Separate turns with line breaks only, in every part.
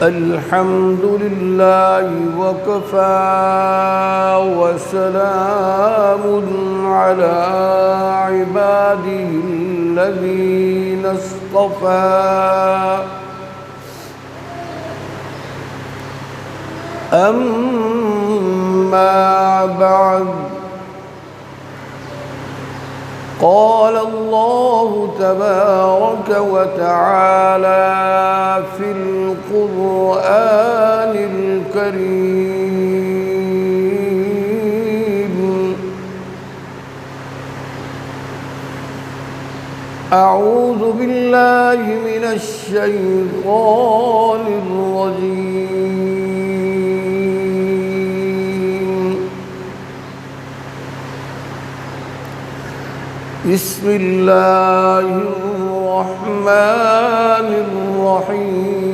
الحمد لله وكفى وسلام على عباده الذين اصطفى أما بعد قال الله تبارك وتعالى في القرآن الكريم: أعوذ بالله من الشيطان الرجيم. بسم الله الرحمن الرحيم.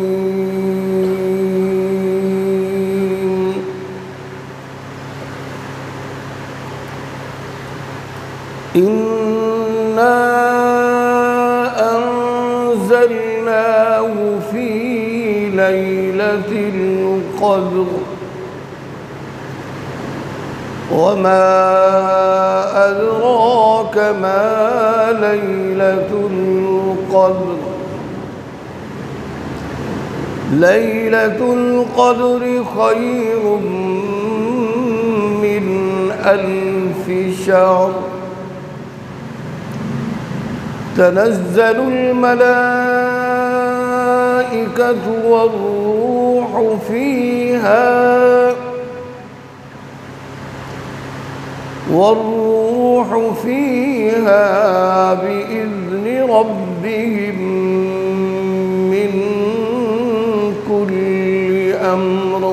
إنا أنزلناه في ليلة القدر وما أدراك ما ليلة القدر. ليلة القدر خير من 1000 شهر. تنزل الملائكة والروح فيها بإذن ربهم من كل أمر.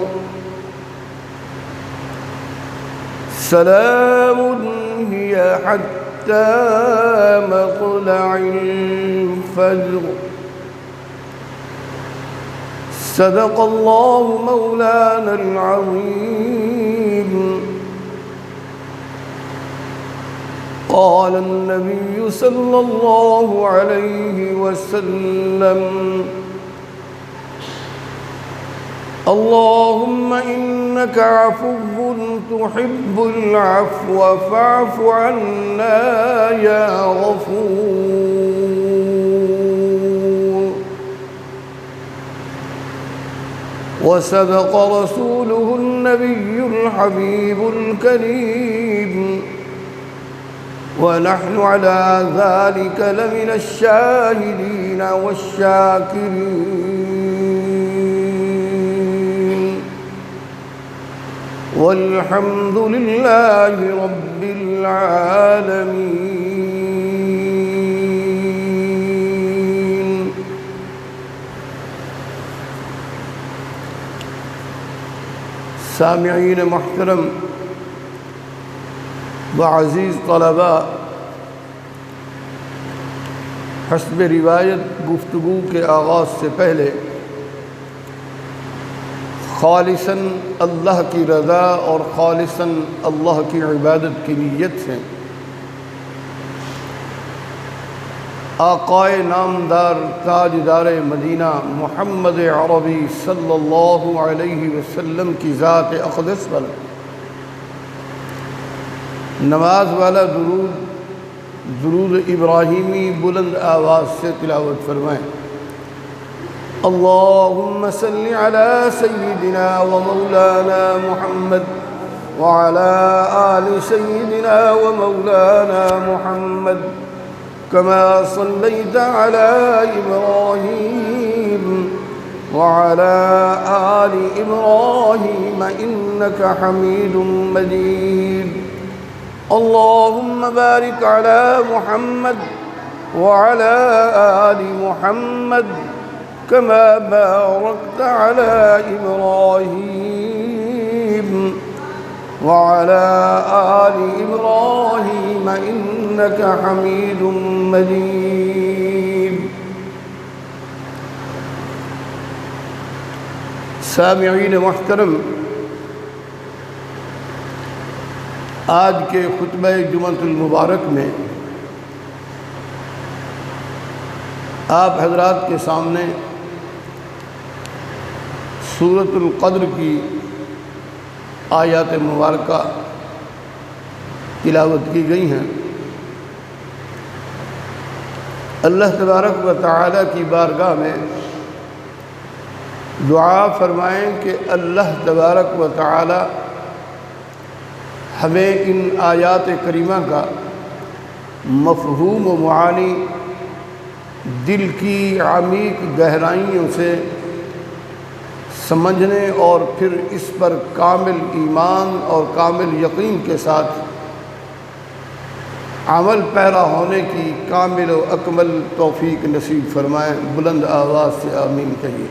سلام هي حتى مطلع الفجر. صدق الله مولانا العظيم. قال النبي صلى الله عليه وسلم: اللهم إنك عفو تحب العفو فاعف عنا يا غفور. وصدق رسوله النبي الحبيب الكريم، ونحن على ذلك لمن الشاهدين والشاكرين، والحمد لله رب العالمين. سامعین محترم وعزیز طلباء، حسب روایت گفتگو کے آغاز سے پہلے خالصاً اللہ کی رضا اور خالصاً اللہ کی عبادت کی نیت سے آقائے نامدار تاجدار مدینہ محمد عربی صلی اللہ علیہ وسلم کی ذات اقدس پر نماز والا درود ابراہیمی بلند آواز سے تلاوت فرمائیں۔ اللہم صلی علی سیدنا و مولانا محمد وعلى آل سيدنا ومولانا محمد كما صليت على إبراهيم وعلى آل إبراهيم إنك حميد مجيد. اللهم بارك على محمد وعلى آل محمد كما باركت على إبراهيم وعلى آل إبراهيم إنك حميد مجيد. سامعین محترم، آج کے خطبہ جمعۃ المبارک میں آپ حضرات کے سامنے سورۃ القدر کی آیات مبارکہ تلاوت کی گئی ہیں۔ اللہ تبارک و تعالی کی بارگاہ میں دعا فرمائیں کہ اللہ تبارک و تعالی ہمیں ان آیات کریمہ کا مفہوم و معانی دل کی عمیق گہرائیوں سے سمجھنے اور پھر اس پر کامل ایمان اور کامل یقین کے ساتھ عمل پیرا ہونے کی کامل و اکمل توفیق نصیب فرمائیں۔ بلند آواز سے آمین کہیے۔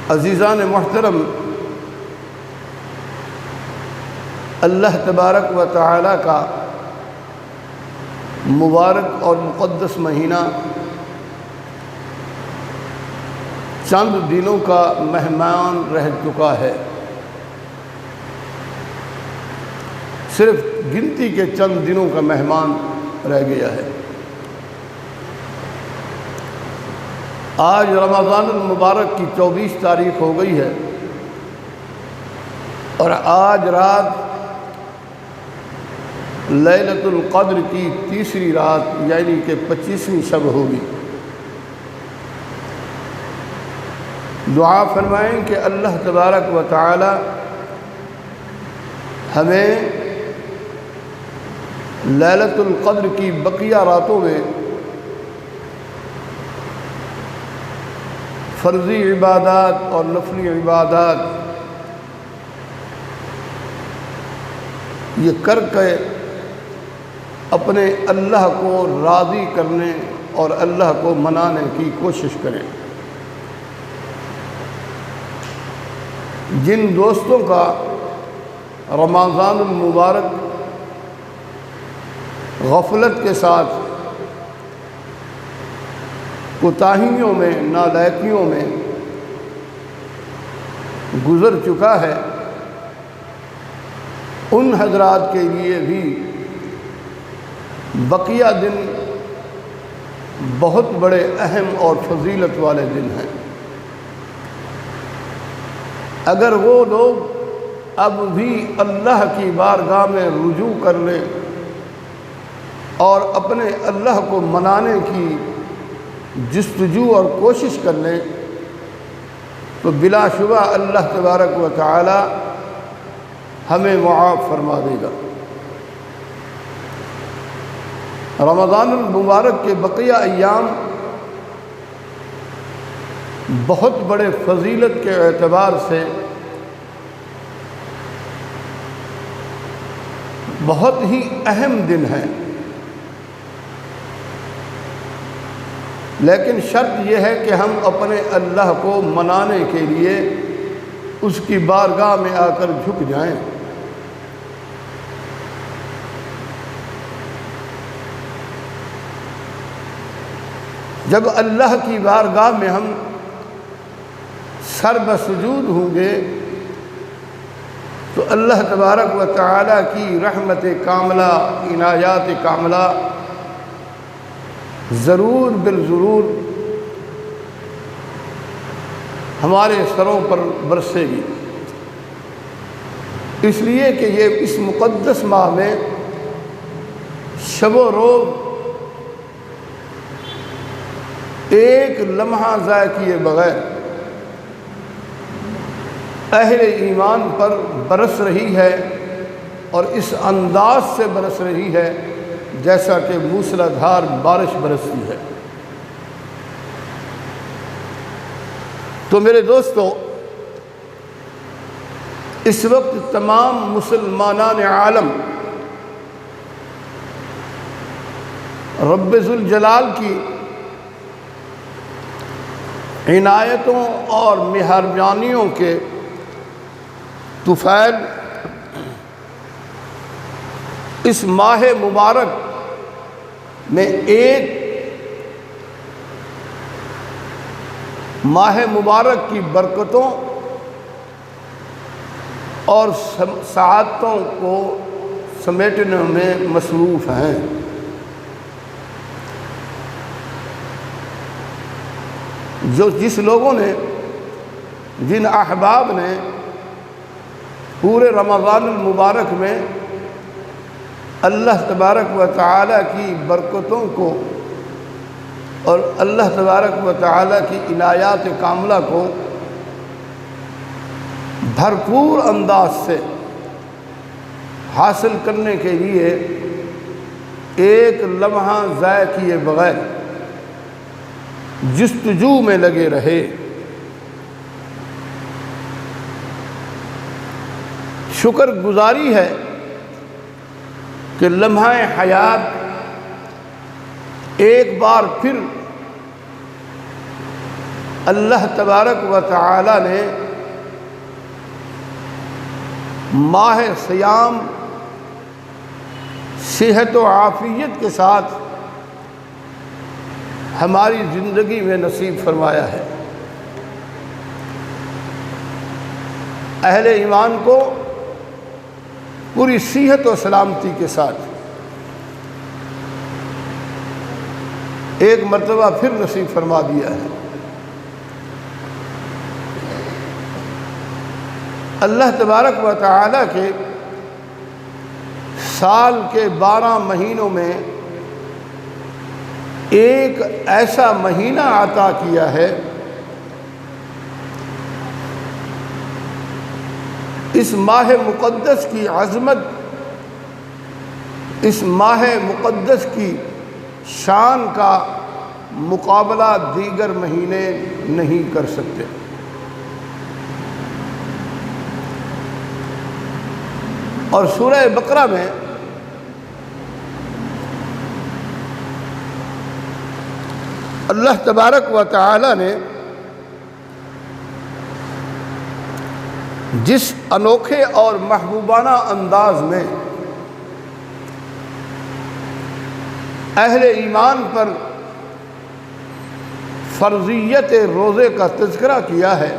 عزیزان محترم، اللہ تبارک و تعالی کا مبارک اور مقدس مہینہ چند دنوں کا مہمان رہ چکا ہے۔ صرف گنتی کے چند دنوں کا مہمان رہ گیا ہے۔ آج رمضان المبارک کی 24 تاریخ ہو گئی ہے اور آج رات لیلۃ القدر کی تیسری رات یعنی کہ 25ویں شب ہوگی۔ دعا فرمائیں کہ اللہ تبارک و تعالی ہمیں لیلۃ القدر کی بقیہ راتوں میں فرضی عبادات اور نفلی عبادات یہ کر کے اپنے اللہ کو راضی کرنے اور اللہ کو منانے کی کوشش کریں۔ جن دوستوں کا رمضان المبارک غفلت کے ساتھ کوتاہیوں میں نالائقیوں میں گزر چکا ہے، ان حضرات کے لیے بھی بقیہ دن بہت بڑے اہم اور فضیلت والے دن ہیں۔ اگر وہ لوگ اب بھی اللہ کی بارگاہ میں رجوع کر لیں اور اپنے اللہ کو منانے کی جستجو اور کوشش کر لیں تو بلا شبہ اللہ تبارک و تعالی ہمیں معاف فرما دے گا۔ رمضان المبارک کے بقیہ ایام بہت بڑے فضیلت کے اعتبار سے بہت ہی اہم دن ہیں، لیکن شرط یہ ہے کہ ہم اپنے اللہ کو منانے کے لیے اس کی بارگاہ میں آ کر جھک جائیں۔ جب اللہ کی بارگاہ میں ہم سر بسجود ہوں گے تو اللہ تبارک و تعالی کی رحمت کاملہ، عنایات کاملہ ضرور بالضرور ہمارے سروں پر برسے گی، اس لیے کہ یہ اس مقدس ماہ میں شب و روز ایک لمحہ ضائع کیے بغیر اہل ایمان پر برس رہی ہے، اور اس انداز سے برس رہی ہے جیسا کہ موسلا دھار بارش برستی ہے۔ تو میرے دوستو، اس وقت تمام مسلمانان عالم رب ذوالجلال کی عنایتوں اور مہربانیوں کے طفیل اس ماہ مبارک میں ایک ماہ مبارک کی برکتوں اور سعادتوں کو سمیٹنے میں مصروف ہیں۔ جس لوگوں نے، جن احباب نے پورے رمضان المبارک میں اللہ تبارک و تعالیٰ کی برکتوں کو اور اللہ تبارک و تعالیٰ کی عنایات کاملہ کو بھرپور انداز سے حاصل کرنے کے لیے ایک لمحہ ضائع کیے بغیر جستجو میں لگے رہے، شکر گزاری ہے کہ لمحہ حیات ایک بار پھر اللہ تبارک و تعالی نے ماہ صیام صحت و عافیت کے ساتھ ہماری زندگی میں نصیب فرمایا ہے۔ اہل ایمان کو پوری صحت و سلامتی کے ساتھ ایک مرتبہ پھر نصیب فرما دیا ہے۔ اللہ تبارک و تعالیٰ کے سال کے 12 مہینوں میں ایک ایسا مہینہ عطا کیا ہے، اس ماہ مقدس کی عظمت، اس ماہ مقدس کی شان کا مقابلہ دیگر مہینے نہیں کر سکتے۔ اور سورہ بقرہ میں اللہ تبارک و تعالی نے جس انوکھے اور محبوبانہ انداز میں اہل ایمان پر فرضیت روزے کا تذکرہ کیا ہے،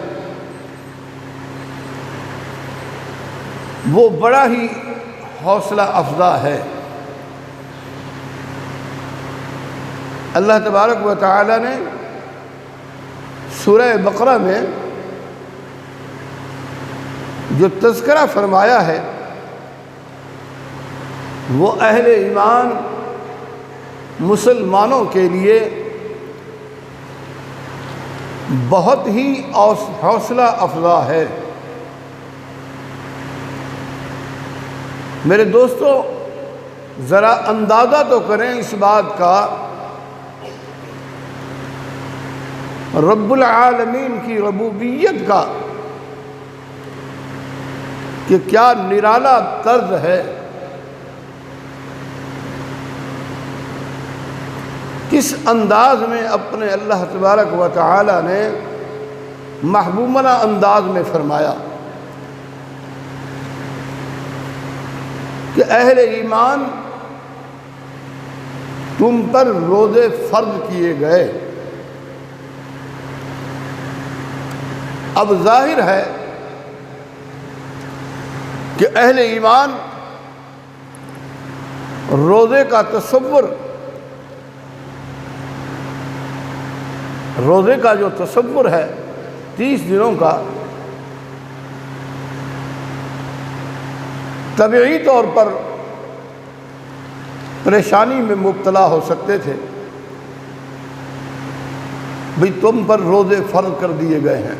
وہ بڑا ہی حوصلہ افزا ہے۔ اللہ تبارک و تعالی نے سورہ بقرہ میں جو تذکرہ فرمایا ہے وہ اہل ایمان مسلمانوں کے لیے بہت ہی حوصلہ افزا ہے۔ میرے دوستو، ذرا اندازہ تو کریں اس بات کا، رب العالمین کی ربوبیت کا، کہ کیا نرالا طرز ہے، کس انداز میں اپنے اللہ تبارک و تعالی نے محبوبانہ انداز میں فرمایا کہ اہل ایمان تم پر روزے فرض کیے گئے۔ اب ظاہر ہے کہ اہل ایمان روزے کا تصور، روزے کا جو تصور ہے 30 دنوں کا، طبعی طور پر پریشانی میں مبتلا ہو سکتے تھے۔ بھئی تم پر روزے فرض کر دیے گئے ہیں،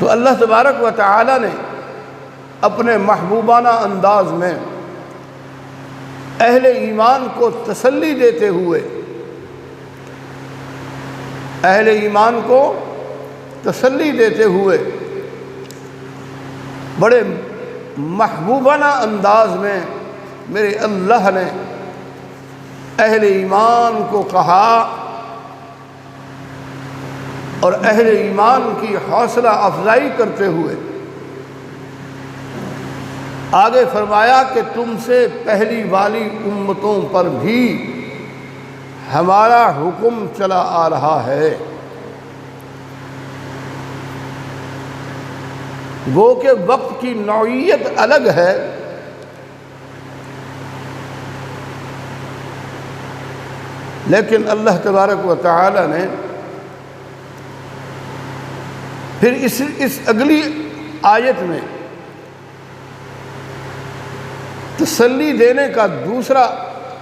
تو اللہ تبارک و تعالی نے اپنے محبوبانہ انداز میں اہل ایمان کو تسلی دیتے ہوئے، اہل ایمان کو تسلی دیتے ہوئے بڑے محبوبانہ انداز میں میرے اللہ نے اہل ایمان کو کہا اور اہل ایمان کی حوصلہ افزائی کرتے ہوئے آگے فرمایا کہ تم سے پہلی والی امتوں پر بھی ہمارا حکم چلا آ رہا ہے۔ گو کہ وقت کی نوعیت الگ ہے، لیکن اللہ تبارک و تعالی نے پھر اس اگلی آیت میں تسلی دینے کا دوسرا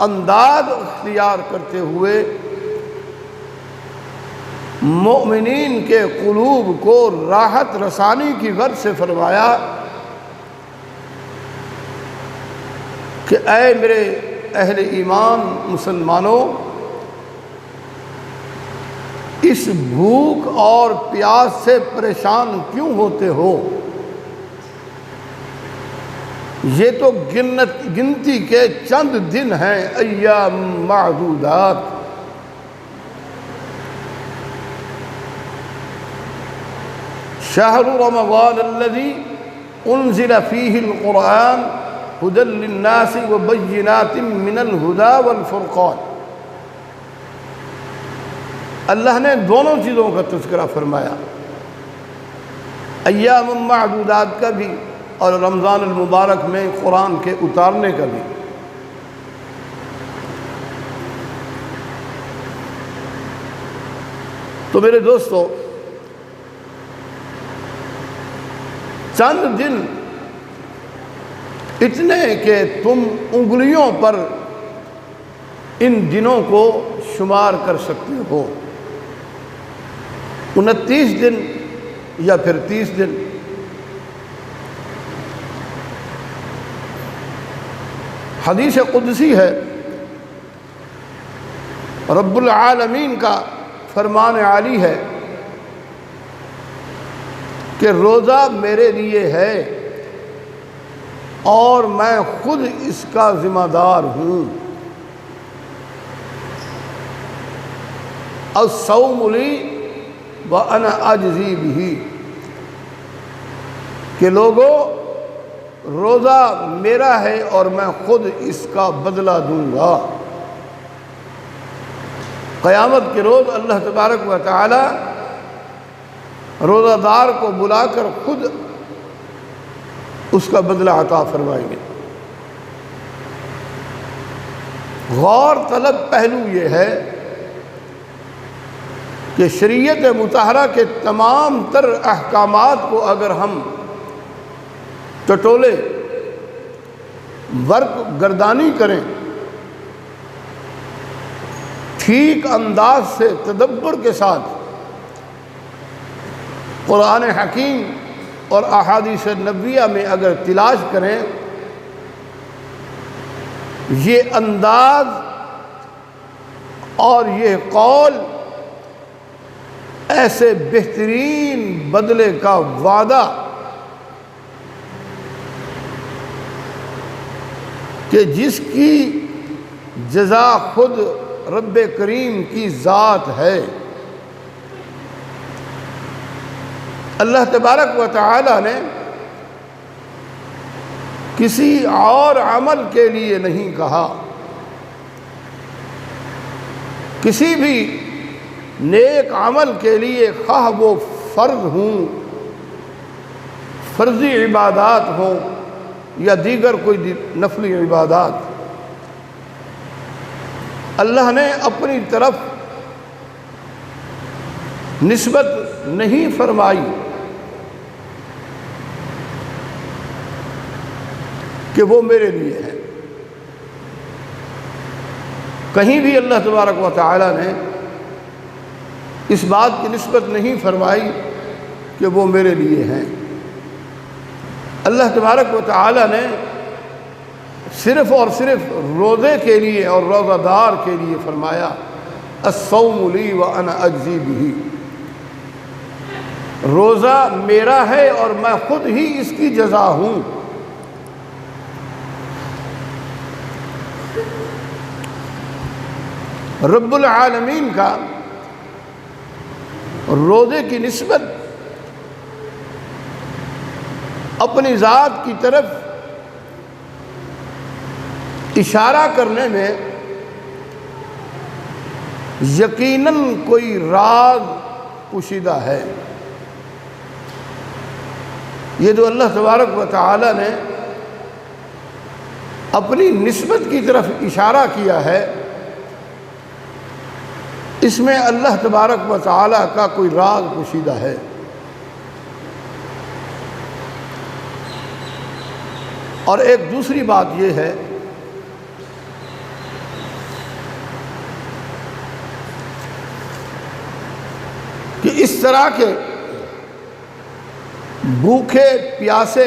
انداز اختیار کرتے ہوئے مومنین کے قلوب کو راحت رسانی کی غرض سے فرمایا کہ اے میرے اہل ایمان مسلمانوں، اس بھوک اور پیاس سے پریشان کیوں ہوتے ہو؟ یہ تو گنتی کے چند دن ہیں، ایام معدودات۔ شہر رمضان الذی انزل فیہ القرآن ھدی للناس وبینات من الھدی والفرقان۔ اللہ نے دونوں چیزوں کا تذکرہ فرمایا، ایام معدودات کا بھی اور رمضان المبارک میں قرآن کے اتارنے کا بھی۔ تو میرے دوستو، چند دن اتنے کہ تم انگلیوں پر ان دنوں کو شمار کر سکتے ہو، 29 دن یا پھر 30 دن۔ حدیث قدسی ہے، رب العالمین کا فرمان عالی ہے کہ روزہ میرے لیے ہے اور میں خود اس کا ذمہ دار ہوں۔ الصوم لی وانا اجزی بہ، کہ لوگوں روزہ میرا ہے اور میں خود اس کا بدلہ دوں گا۔ قیامت کے روز اللہ تبارک و تعالی روزہ دار کو بلا کر خود اس کا بدلہ عطا فرمائیں گے۔ غور طلب پہلو یہ ہے کہ شریعت مطہرہ کے تمام تر احکامات کو اگر ہم ٹٹولے ورق گردانی کریں، ٹھیک انداز سے تدبر کے ساتھ قرآن حکیم اور احادیث نبویہ میں اگر تلاش کریں، یہ انداز اور یہ قول ایسے بہترین بدلے کا وعدہ کہ جس کی جزا خود رب کریم کی ذات ہے۔ اللہ تبارک و تعالی نے کسی اور عمل کے لیے نہیں کہا، کسی بھی نیک عمل کے لیے، خواہ وہ فرض ہوں، فرضی عبادات ہوں یا دیگر کوئی نفلی عبادات، اللہ نے اپنی طرف نسبت نہیں فرمائی کہ وہ میرے لیے ہے۔ کہیں بھی اللہ تبارک و تعالی نے اس بات کی نسبت نہیں فرمائی کہ وہ میرے لیے ہیں۔ اللہ تبارک و تعالی نے صرف اور صرف روزے کے لیے اور روزہ دار کے لیے فرمایا الصوم لی وانا اجزی بہ، روزہ میرا ہے اور میں خود ہی اس کی جزا ہوں۔ رب العالمین کا روزے کی نسبت اپنی ذات کی طرف اشارہ کرنے میں یقیناً کوئی راز پوشیدہ ہے، یہ جو اللہ تبارک و تعالی نے اپنی نسبت کی طرف اشارہ کیا ہے، اس میں اللہ تبارک و تعالی کا کوئی راز پوشیدہ ہے۔ اور ایک دوسری بات یہ ہے کہ اس طرح کے بھوکے پیاسے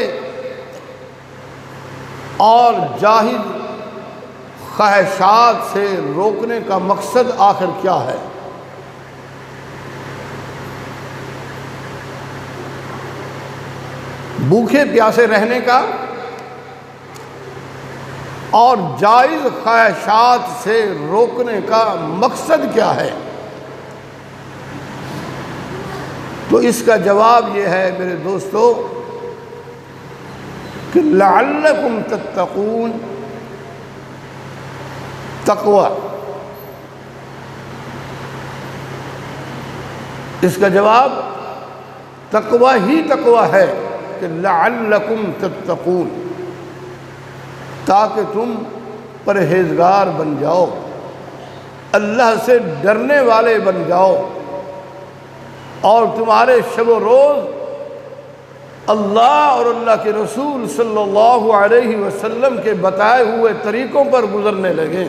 اور جاہل خواہشات سے روکنے کا مقصد آخر کیا ہے؟ بھوکے پیاسے رہنے کا اور جائز خواہشات سے روکنے کا مقصد کیا ہے؟ تو اس کا جواب یہ ہے میرے دوستو کہ لعلکم تتقون، تقوی۔ اس کا جواب تقوی ہی تقوی ہے کہ لعلکم تتقون، تاکہ تم پرہیزگار بن جاؤ، اللہ سے ڈرنے والے بن جاؤ، اور تمہارے شب و روز اللہ اور اللہ کے رسول صلی اللہ علیہ وسلم کے بتائے ہوئے طریقوں پر گزرنے لگیں۔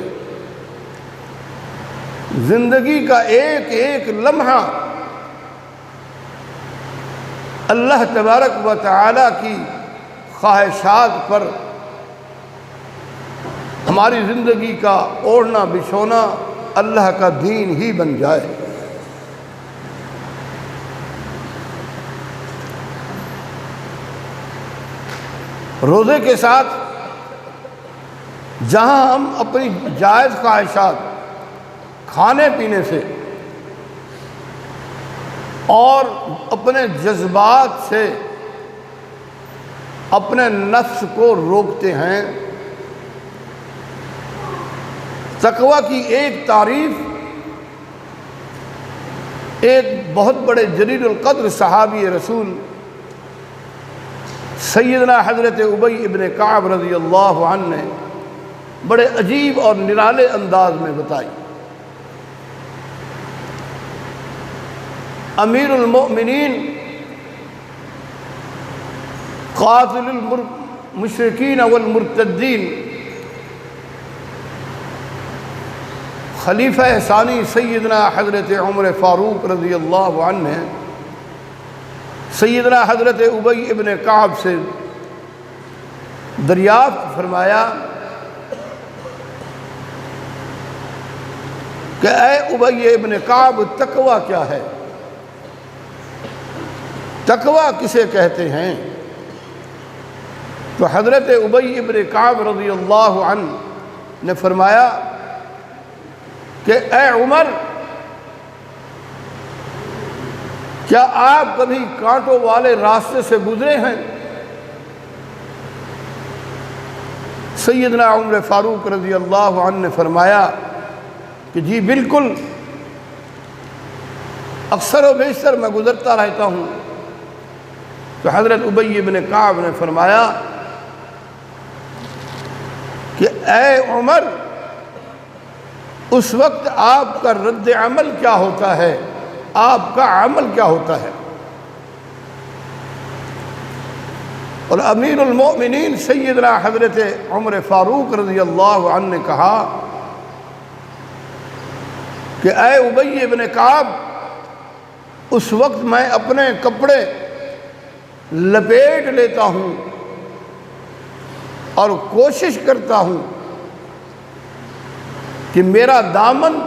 زندگی کا ایک ایک لمحہ اللہ تبارک و تعالی کی خواہشات پر ہماری زندگی کا اوڑھنا بچھونا اللہ کا دین ہی بن جائے۔ روزے کے ساتھ جہاں ہم اپنی جائز خواہشات کھانے پینے سے اور اپنے جذبات سے اپنے نفس کو روکتے ہیں، تقوی کی ایک تعریف ایک بہت بڑے جلیل القدر صحابی رسول سیدنا حضرت ابی ابن کعب رضی اللہ عنہ نے بڑے عجیب اور نرالے انداز میں بتائی۔ امیر المؤمنین قاتل المشرکین والمرتدین خلیفہ ثانی سیدنا حضرت عمر فاروق رضی اللہ عنہ نے سیدنا حضرت ابی ابن کعب سے دریافت فرمایا کہ اے ابی ابن کعب، تقوی کیا ہے؟ تقوی کسے کہتے ہیں؟ تو حضرت ابی ابن کعب رضی اللہ عنہ نے فرمایا کہ اے عمر، کیا آپ کبھی کانٹوں والے راستے سے گزرے ہیں؟ سیدنا عمر فاروق رضی اللہ عنہ نے فرمایا کہ جی بالکل، اکثر و بیشتر میں گزرتا رہتا ہوں۔ تو حضرت ابی ابن کعب نے فرمایا کہ اے عمر، اس وقت آپ کا رد عمل کیا ہوتا ہے؟ آپ کا عمل کیا ہوتا ہے؟ اور امیر المؤمنین سیدنا حضرت عمر فاروق رضی اللہ عنہ نے کہا کہ اے ابی ابن کعب، اس وقت میں اپنے کپڑے لپیٹ لیتا ہوں اور کوشش کرتا ہوں کہ میرا دامن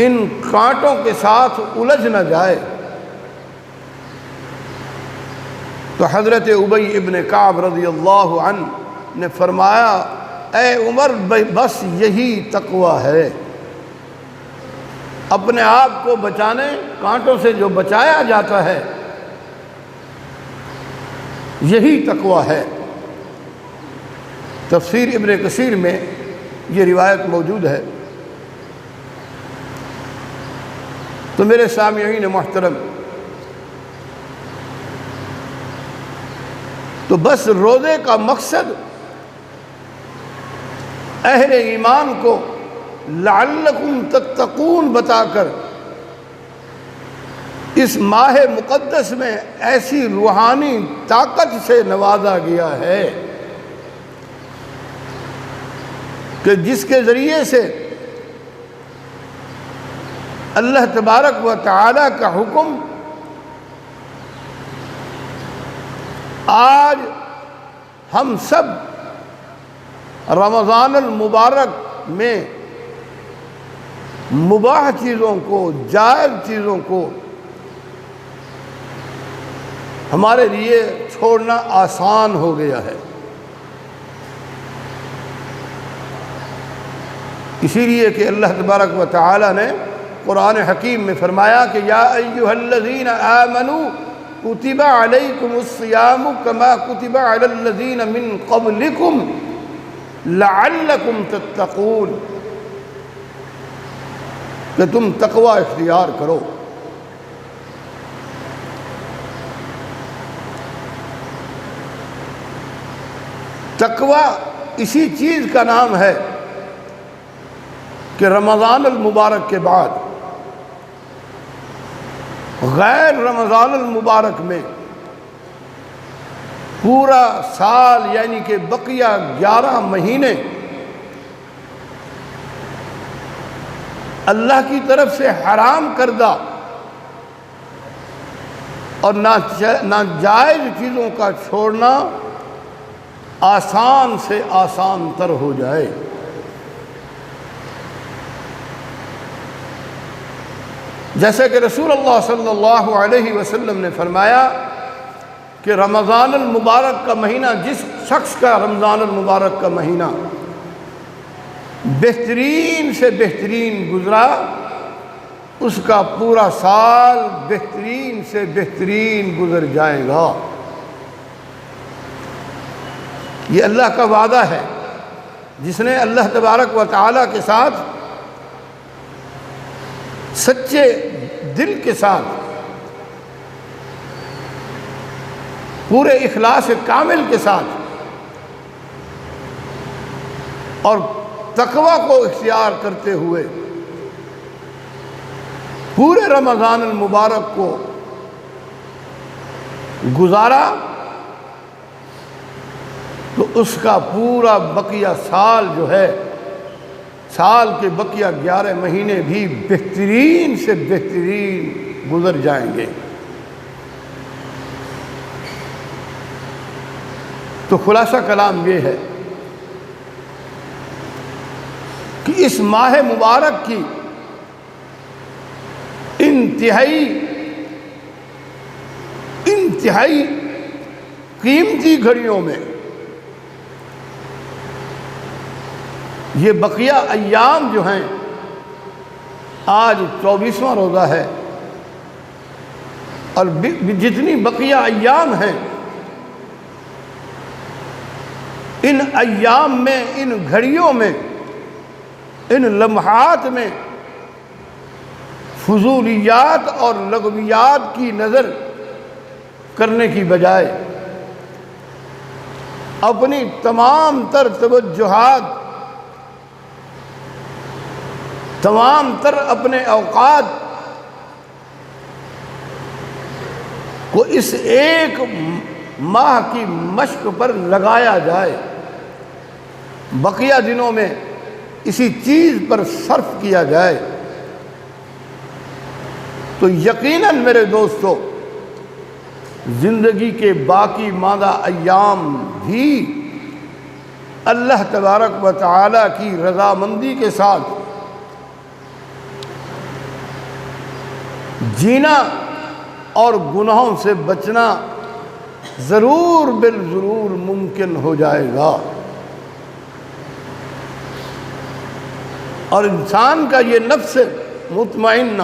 ان کانٹوں کے ساتھ الجھ نہ جائے۔ تو حضرت ابی ابن کعب رضی اللہ عنہ نے فرمایا اے عمر، بس یہی تقوی ہے۔ اپنے آپ کو بچانے، کانٹوں سے جو بچایا جاتا ہے، یہی تقوی ہے۔ تفسیر ابن کثیر میں یہ روایت موجود ہے۔ تو میرے سامعین محترم، تو بس روزے کا مقصد اہل ایمان کو لعلکم تتقون بتا کر اس ماہ مقدس میں ایسی روحانی طاقت سے نوازا گیا ہے کہ جس کے ذریعے سے اللہ تبارک و تعالی کا حکم آج ہم سب رمضان المبارک میں مباح چیزوں کو، جائز چیزوں کو ہمارے لیے چھوڑنا آسان ہو گیا ہے۔ اسی لیے کہ اللہ تبارک و تعالی نے قرآن حکیم میں فرمایا کہ یا ایھا الذین آمنوا کتب علیکم الصیام کما کتب علی الذین من قبلکم لعلکم تتقون، کہ تم تقوی اختیار کرو۔ تقوی اسی چیز کا نام ہے کہ رمضان المبارک کے بعد غیر رمضان المبارک میں پورا سال یعنی کہ بقیہ 11 مہینے اللہ کی طرف سے حرام کردہ اور ناجائز چیزوں کا چھوڑنا آسان سے آسان تر ہو جائے۔ جیسے کہ رسول اللہ صلی اللہ علیہ وسلم نے فرمایا کہ رمضان المبارک کا مہینہ، جس شخص کا رمضان المبارک کا مہینہ بہترین سے بہترین گزرا، اس کا پورا سال بہترین سے بہترین گزر جائے گا۔ یہ اللہ کا وعدہ ہے، جس نے اللہ تبارک و تعالیٰ کے ساتھ سچے دل کے ساتھ پورے اخلاص کامل کے ساتھ اور تقوی کو اختیار کرتے ہوئے پورے رمضان المبارک کو گزارا، تو اس کا پورا بقیہ سال جو ہے، سال کے بقیہ 11 مہینے بھی بہترین سے بہترین گزر جائیں گے۔ تو خلاصہ کلام یہ ہے کہ اس ماہ مبارک کی انتہائی قیمتی گھڑیوں میں یہ بقیہ ایام جو ہیں، آج 24واں روزہ ہے، اور جتنی بقیہ ایام ہیں، ان ایام میں، ان گھڑیوں میں، ان لمحات میں فضولیات اور لغویات کی نظر کرنے کی بجائے اپنی تمام تر توجہات، تمام تر اپنے اوقات کو اس ایک ماہ کی مشق پر لگایا جائے، بقیہ دنوں میں اسی چیز پر صرف کیا جائے، تو یقیناً میرے دوستو زندگی کے باقی ماندہ ایام بھی اللہ تبارک و تعالی کی رضامندی کے ساتھ جینا اور گناہوں سے بچنا ضرور بالضرور ممکن ہو جائے گا۔ اور انسان کا یہ نفس مطمئنہ،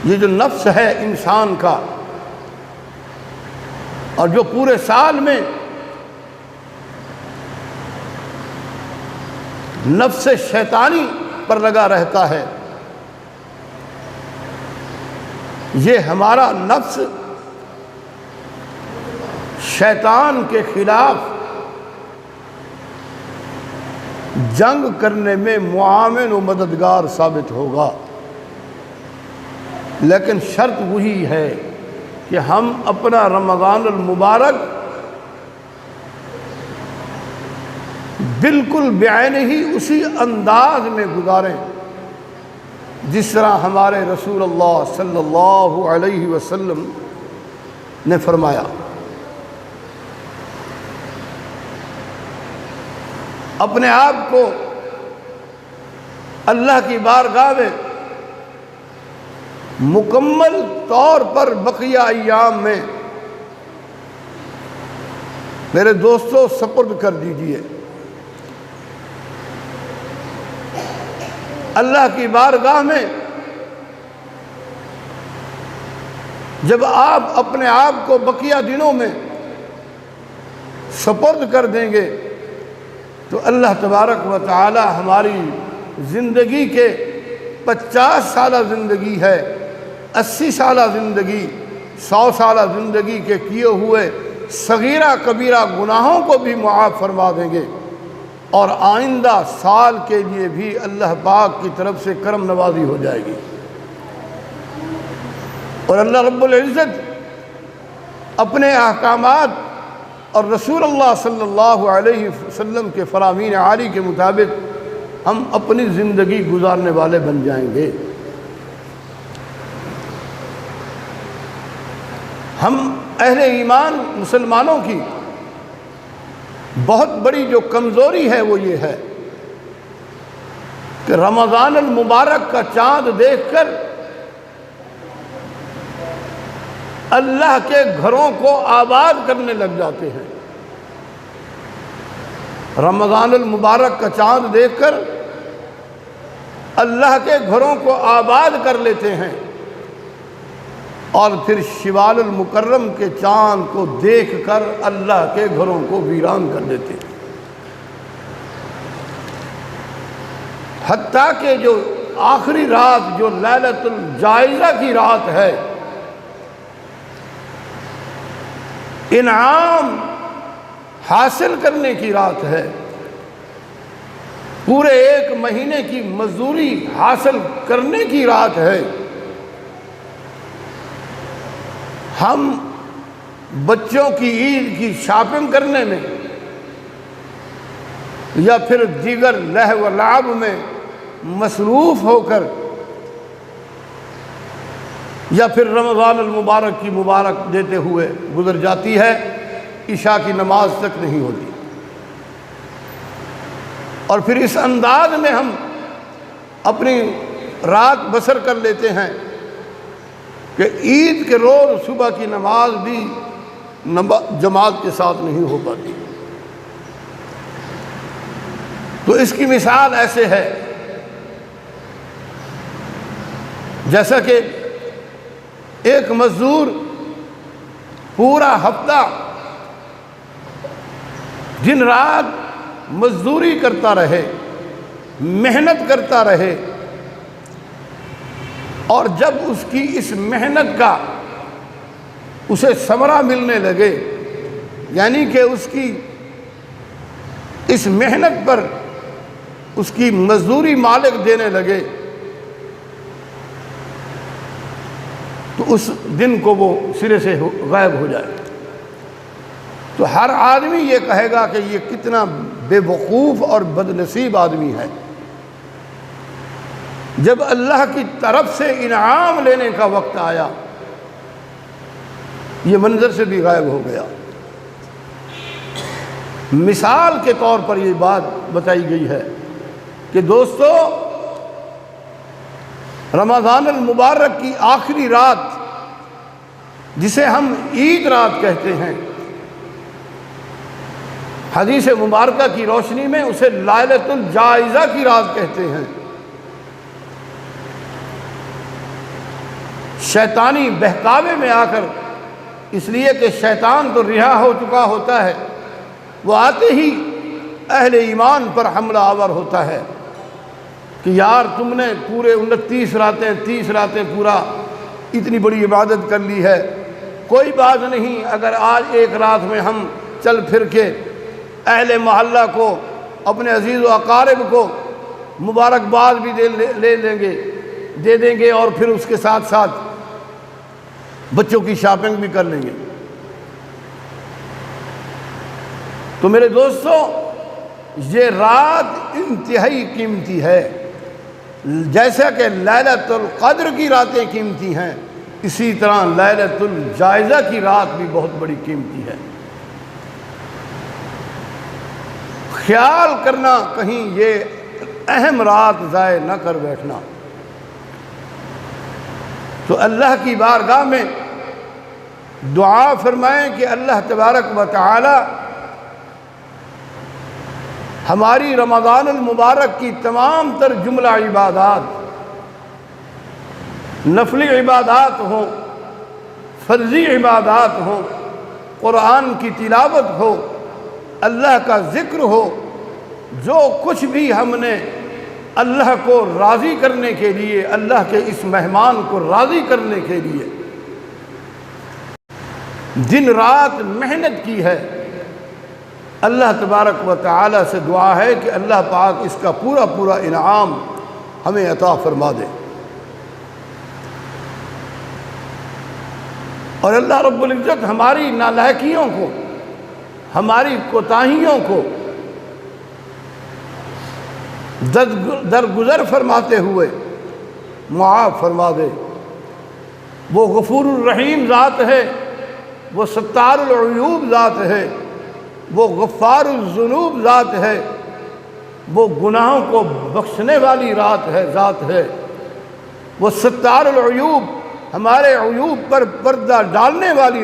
یہ جو نفس ہے انسان کا، اور جو پورے سال میں نفس شیطانی پر لگا رہتا ہے، یہ ہمارا نفس شیطان کے خلاف جنگ کرنے میں معاون و مددگار ثابت ہوگا، لیکن شرط وہی ہے کہ ہم اپنا رمضان المبارک بالکل بعینہ ہی اسی انداز میں گزاریں جس طرح ہمارے رسول اللہ صلی اللہ علیہ وسلم نے فرمایا۔ اپنے آپ کو اللہ کی بارگاہ میں مکمل طور پر بقیہ ایام میں میرے دوستوں سپرد کر دیجئے۔ اللہ کی بارگاہ میں جب آپ اپنے آپ کو بقیہ دنوں میں سپرد کر دیں گے تو اللہ تبارک و تعالی ہماری زندگی کے 50 سالہ زندگی ہے، 80 سالہ زندگی، 100 سالہ زندگی کے کیے ہوئے صغیرہ کبیرہ گناہوں کو بھی معاف فرما دیں گے، اور آئندہ سال کے لیے بھی اللہ پاک کی طرف سے کرم نوازی ہو جائے گی۔ اور اللہ رب العزت اپنے احکامات اور رسول اللہ صلی اللہ علیہ وسلم کے فرامین عالی کے مطابق ہم اپنی زندگی گزارنے والے بن جائیں گے۔ ہم اہل ایمان مسلمانوں کی بہت بڑی جو کمزوری ہے وہ یہ ہے کہ رمضان المبارک کا چاند دیکھ کر اللہ کے گھروں کو آباد کرنے لگ جاتے ہیں۔ رمضان المبارک کا چاند دیکھ کر اللہ کے گھروں کو آباد کر لیتے ہیں، اور پھر شوال المکرم کے چاند کو دیکھ کر اللہ کے گھروں کو ویران کر دیتے ہیں۔ حتیٰ کہ جو آخری رات جو لیلۃ الجائزہ کی رات ہے، انعام حاصل کرنے کی رات ہے، پورے 1 مہینے کی مزدوری حاصل کرنے کی رات ہے، ہم بچوں کی عید کی شاپنگ کرنے میں یا پھر دیگر لہو و لعب میں مصروف ہو کر یا پھر رمضان المبارک کی مبارک دیتے ہوئے گزر جاتی ہے، عشاء کی نماز تک نہیں ہوتی، اور پھر اس انداز میں ہم اپنی رات بسر کر لیتے ہیں کہ عید کے روز صبح کی نماز بھی جماعت کے ساتھ نہیں ہو پاتی۔ تو اس کی مثال ایسے ہے جیسا کہ ایک مزدور پورا ہفتہ دن رات مزدوری کرتا رہے، محنت کرتا رہے، اور جب اس کی اس محنت کا اسے ثمرہ ملنے لگے، یعنی کہ اس کی اس محنت پر اس کی مزدوری مالک دینے لگے، تو اس دن کو وہ سرے سے غائب ہو جائے، تو ہر آدمی یہ کہے گا کہ یہ کتنا بے وقوف اور بد نصیب آدمی ہے۔ جب اللہ کی طرف سے انعام لینے کا وقت آیا، یہ منظر سے بھی غائب ہو گیا۔ مثال کے طور پر یہ بات بتائی گئی ہے کہ دوستو، رمضان المبارک کی آخری رات جسے ہم عید رات کہتے ہیں، حدیث مبارکہ کی روشنی میں اسے لیلۃ الجائزہ کی رات کہتے ہیں۔ شیطانی بہکاوے میں آ کر، اس لیے کہ شیطان تو رہا ہو چکا ہوتا ہے، وہ آتے ہی اہل ایمان پر حملہ آور ہوتا ہے کہ یار تم نے پورے 29 راتیں 30 راتیں پورا اتنی بڑی عبادت کر لی ہے، کوئی بات نہیں اگر آج ایک رات میں ہم چل پھر کے اہل محلہ کو، اپنے عزیز و اقارب کو مبارکباد بھی دے دیں گے اور پھر اس کے ساتھ ساتھ بچوں کی شاپنگ بھی کر لیں گے۔ تو میرے دوستو، یہ رات انتہائی قیمتی ہے، جیسا کہ لیلۃ القدر کی راتیں قیمتی ہیں، اسی طرح لیلۃ الجائزہ کی رات بھی بہت بڑی قیمتی ہے۔ خیال کرنا کہیں یہ اہم رات ضائع نہ کر بیٹھنا۔ تو اللہ کی بارگاہ میں دعا فرمائیں کہ اللہ تبارک و تعالی ہماری رمضان المبارک کی تمام تر جملہ عبادات، نفلی عبادات ہوں، فرضی عبادات ہوں، قرآن کی تلاوت ہو، اللہ کا ذکر ہو، جو کچھ بھی ہم نے اللہ کو راضی کرنے کے لیے، اللہ کے اس مہمان کو راضی کرنے کے لیے دن رات محنت کی ہے، اللہ تبارک و تعالی سے دعا ہے کہ اللہ پاک اس کا پورا پورا انعام ہمیں عطا فرما دے۔ اور اللہ رب العزت ہماری نالائکیوں کو، ہماری کوتاہیوں کو درگزر فرماتے ہوئے معاف فرما دے۔ وہ غفور الرحیم ذات ہے، وہ ستار العیوب ذات ہے، وہ غفار الذنوب ذات ہے، وہ گناہوں کو بخشنے والی ذات ہے، وہ ستار العیوب، ہمارے عیوب پر پردہ ڈالنے والی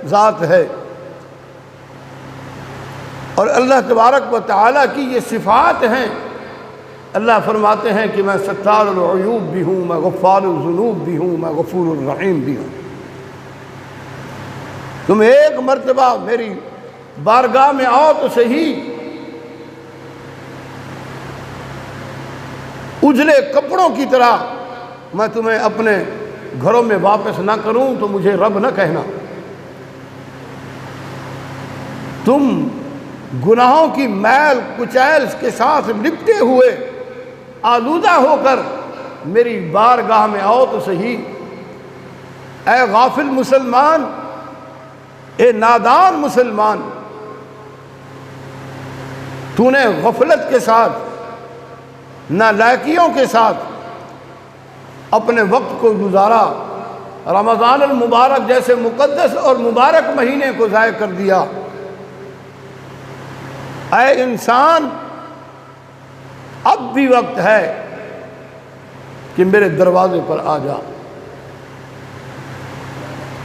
ذات ہے۔ اور اللہ تبارک و تعالیٰ کی یہ صفات ہیں۔ اللہ فرماتے ہیں کہ میں ستار العیوب بھی ہوں، میں غفار الذنوب بھی ہوں، میں غفور الرحیم بھی ہوں۔ تم ایک مرتبہ میری بارگاہ میں آؤ تو صحیح، اجلے کپڑوں کی طرح میں تمہیں اپنے گھروں میں واپس نہ کروں تو مجھے رب نہ کہنا۔ تم گناہوں کی میل کچیل کے ساتھ لپٹے ہوئے آلودہ ہو کر میری بارگاہ میں آؤ تو صحیح۔ اے غافل مسلمان، اے نادان مسلمان، تو نے غفلت کے ساتھ، نالائکیوں کے ساتھ اپنے وقت کو گزارا، رمضان المبارک جیسے مقدس اور مبارک مہینے کو ضائع کر دیا۔ اے انسان، اب بھی وقت ہے کہ میرے دروازے پر آ جا،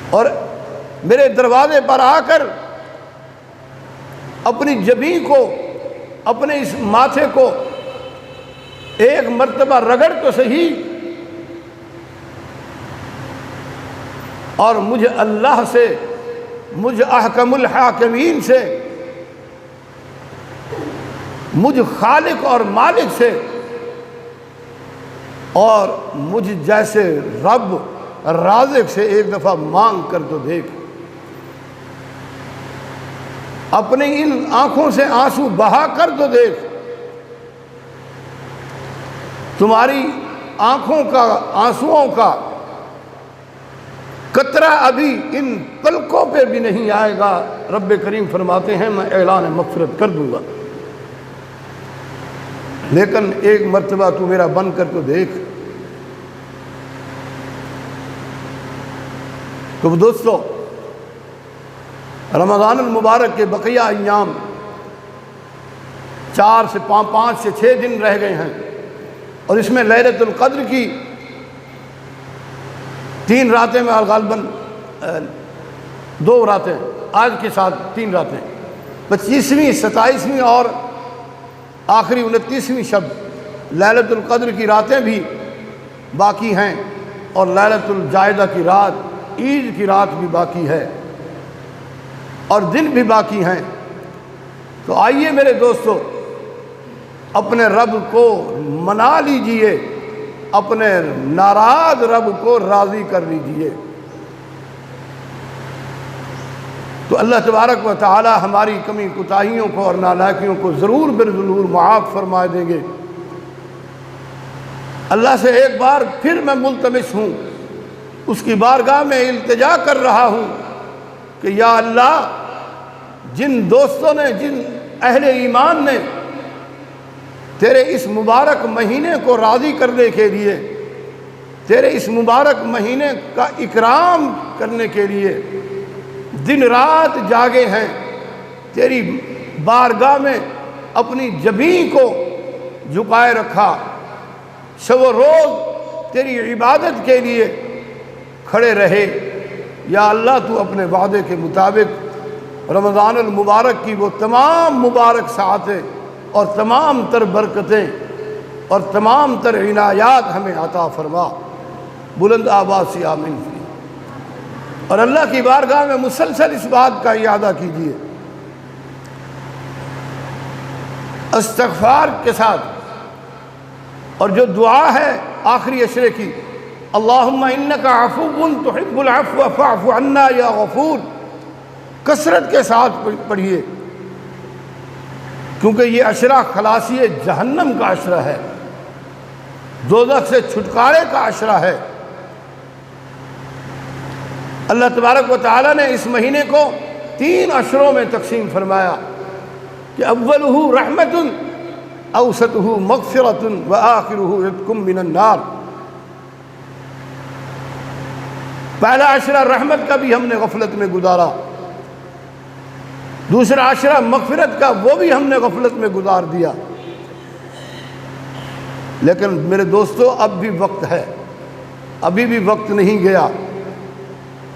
اور میرے دروازے پر آ کر اپنی جبین کو، اپنے اس ماتھے کو ایک مرتبہ رگڑ تو صحیح، اور مجھ اللہ سے، مجھ احکم الحاکمین سے، مجھ خالق اور مالک سے، اور مجھ جیسے رب رازق سے ایک دفعہ مانگ کر تو دیکھ۔ اپنی ان آنکھوں سے آنسو بہا کر تو دیکھ۔ تمہاری آنکھوں کا، آنسوؤں کا قطرہ ابھی ان پلکوں پہ بھی نہیں آئے گا، رب کریم فرماتے ہیں میں اعلان مغفرت کر دوں گا، لیکن ایک مرتبہ تو میرا بن کر تو دیکھ۔ تو دوستو، رمضان المبارک کے بقیہ ایام 5 سے 6 دن رہ گئے ہیں، اور اس میں لیلۃ القدر کی 3 راتیں میں غالباً 2 راتیں، آج کے ساتھ 3 راتیں، 25ویں، 27ویں اور آخری 29ویں شب لیلۃ القدر کی راتیں بھی باقی ہیں، اور لیلۃ الجائزہ کی رات، عید کی رات بھی باقی ہے، اور دن بھی باقی ہیں۔ تو آئیے میرے دوستو، اپنے رب کو منا لیجئے، اپنے ناراض رب کو راضی کر لیجئے۔ تو اللہ تبارک و تعالی ہماری کمی کوتاہیوں کو اور نالائکیوں کو ضرور بالضرور معاف فرما دیں گے۔ اللہ سے ایک بار پھر میں ملتمس ہوں، اس کی بارگاہ میں التجا کر رہا ہوں کہ یا اللہ، جن دوستوں نے، جن اہل ایمان نے تیرے اس مبارک مہینے کو راضی کرنے کے لیے، تیرے اس مبارک مہینے کا اکرام کرنے کے لیے دن رات جاگے ہیں، تیری بارگاہ میں اپنی جبین کو جھکائے رکھا، شب و روز تیری عبادت کے لیے کھڑے رہے، یا اللہ تو اپنے وعدے کے مطابق رمضان المبارک کی وہ تمام مبارک ساعتیں اور تمام تر برکتیں اور تمام تر عنایات ہمیں عطا فرما۔ بلند آواز سے آمین فی۔ اور اللہ کی بارگاہ میں مسلسل اس بات کا اعادہ کیجیے، استغفار کے ساتھ، اور جو دعا ہے آخری عشرے کی، اللہم انکا عفو تحب العفو فاعف عنا یا غفور، کثرت کے ساتھ پڑھیے، کیونکہ یہ عشرہ خلاصی جہنم کا عشرہ ہے، دوزخ سے چھٹکارے کا عشرہ ہے۔ اللہ تبارک و تعالیٰ نے اس مہینے کو 3 عشروں میں تقسیم فرمایا کہ اولہ رحمت، اوسطہ مغفرۃ، وآخرہ عتق من النار۔ پہلا عشرہ رحمت کا بھی ہم نے غفلت میں گزارا، دوسرا عشرہ مغفرت کا وہ بھی ہم نے غفلت میں گزار دیا، لیکن میرے دوستو اب بھی وقت ہے، ابھی بھی وقت نہیں گیا۔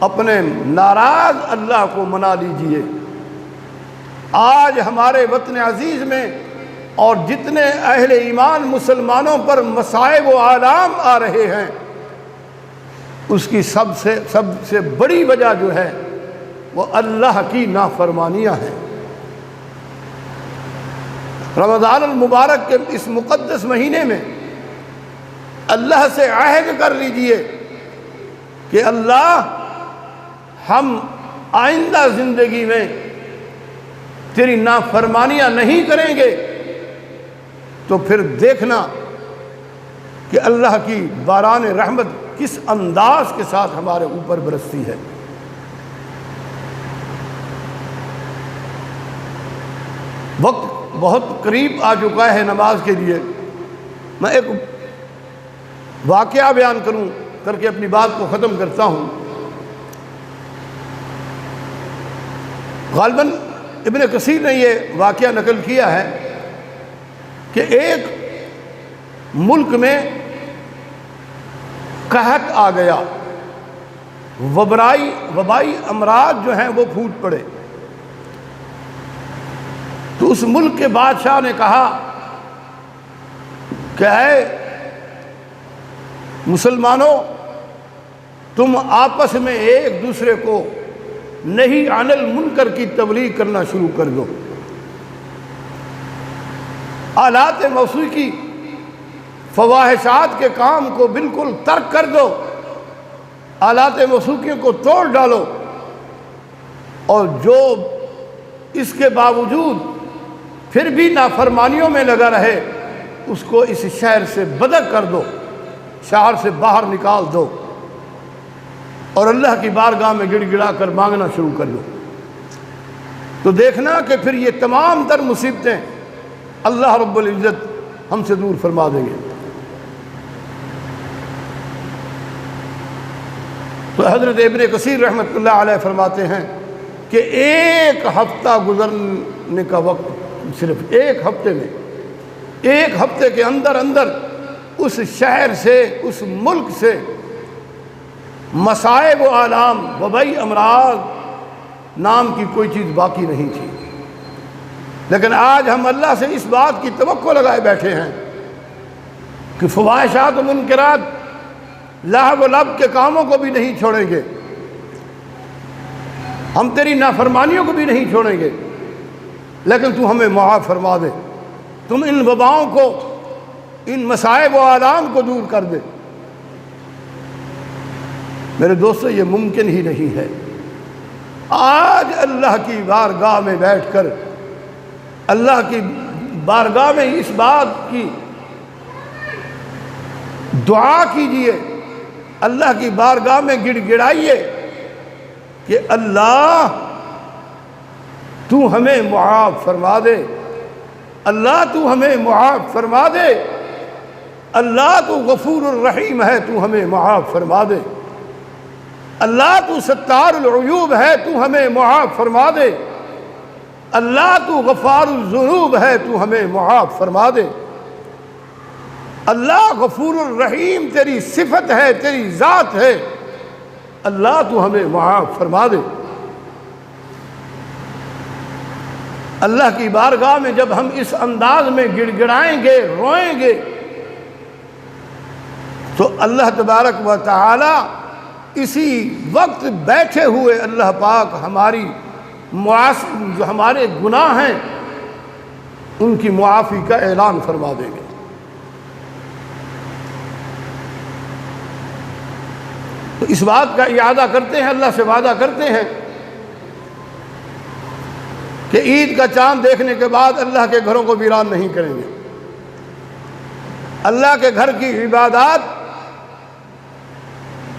اپنے ناراض اللہ کو منا لیجئے۔ آج ہمارے وطن عزیز میں اور جتنے اہل ایمان مسلمانوں پر مصائب و آلام آ رہے ہیں، اس کی سب سے بڑی وجہ جو ہے وہ اللہ کی نافرمانیاں ہیں۔ رمضان المبارک کے اس مقدس مہینے میں اللہ سے عہد کر لیجئے کہ اللہ، ہم آئندہ زندگی میں تیری نافرمانیاں نہیں کریں گے، تو پھر دیکھنا کہ اللہ کی باران رحمت کس انداز کے ساتھ ہمارے اوپر برستی ہے۔ وقت بہت قریب آ چکا ہے نماز کے لیے۔ میں ایک واقعہ بیان کر کے اپنی بات کو ختم کرتا ہوں۔ غالباً ابن کثیر نے یہ واقعہ نقل کیا ہے کہ ایک ملک میں قحط آ گیا، وبائی امراض جو ہیں وہ پھوٹ پڑے۔ تو اس ملک کے بادشاہ نے کہا کہ اے مسلمانوں، تم آپس میں ایک دوسرے کو نہی عن المنکر کی تبلیغ کرنا شروع کر دو، آلات موسیقی، فواحشات کے کام کو بالکل ترک کر دو، آلات موسیقی کو توڑ ڈالو، اور جو اس کے باوجود پھر بھی نافرمانیوں میں لگا رہے اس کو اس شہر سے بدر کر دو، شہر سے باہر نکال دو، اور اللہ کی بارگاہ میں گڑ گڑا کر مانگنا شروع کر دو۔ تو دیکھنا کہ پھر یہ تمام تر مصیبتیں اللہ رب العزت ہم سے دور فرما دیں گے۔ تو حضرت ابن کثیر رحمۃ اللہ علیہ فرماتے ہیں کہ ایک ہفتہ گزرنے کا وقت، صرف ایک ہفتے میں، ایک ہفتے کے اندر اس شہر سے، اس ملک سے مصائب و آلام، وبائی امراض نام کی کوئی چیز باقی نہیں تھی۔ لیکن آج ہم اللہ سے اس بات کی توقع لگائے بیٹھے ہیں کہ فواحشات و منکرات، لہو و لعب کے کاموں کو بھی نہیں چھوڑیں گے، ہم تیری نافرمانیوں کو بھی نہیں چھوڑیں گے، لیکن تو ہمیں معاف فرما دے، تم ان وباؤں کو ان مصائب و آلام کو دور کر دے۔ میرے دوستو، یہ ممکن ہی نہیں ہے۔ آج اللہ کی بارگاہ میں بیٹھ کر اللہ کی بارگاہ میں اس بات کی دعا کیجئے، اللہ کی بارگاہ میں گڑ گڑائیے کہ اللہ تو ہمیں معاف فرما دے، اللہ تو ہمیں معاف فرما دے، اللہ تو غفور الرحیم ہے، تو ہمیں معاف فرما دے، اللہ تو ستار العیوب ہے، تو ہمیں معاف فرما دے، اللہ تو غفار الذنوب ہے، تو ہمیں معاف فرما دے، اللہ غفور الرحیم تیری صفت ہے، تیری ذات ہے، اللہ تو ہمیں معاف فرما دے۔ اللہ کی بارگاہ میں جب ہم اس انداز میں گڑ گڑائیں گے، روئیں گے، تو اللہ تبارک و تعالی اسی وقت بیٹھے ہوئے اللہ پاک ہماری جو ہمارے گناہ ہیں ان کی معافی کا اعلان فرما دیں گے۔ تو اس بات کا اعادہ کرتے ہیں، اللہ سے وعدہ کرتے ہیں کہ عید کا چاند دیکھنے کے بعد اللہ کے گھروں کو ویران نہیں کریں گے۔ اللہ کے گھر کی عبادات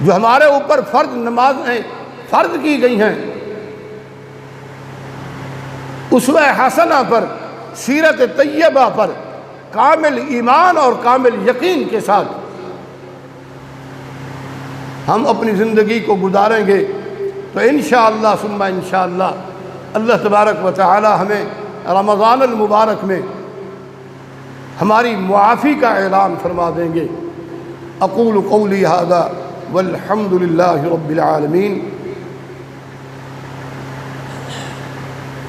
جو ہمارے اوپر فرض نمازیں فرض کی گئی ہیں، اسوہ حسنہ پر، سیرت طیبہ پر کامل ایمان اور کامل یقین کے ساتھ ہم اپنی زندگی کو گزاریں گے تو انشاءاللہ ثم انشاءاللہ اللہ تبارک و تعالی ہمیں رمضان المبارک میں ہماری معافی کا اعلان فرما دیں گے۔ اقول قولی ھذا والحمد للہ رب العالمین۔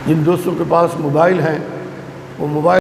جن دوستوں کے پاس موبائل ہیں وہ موبائل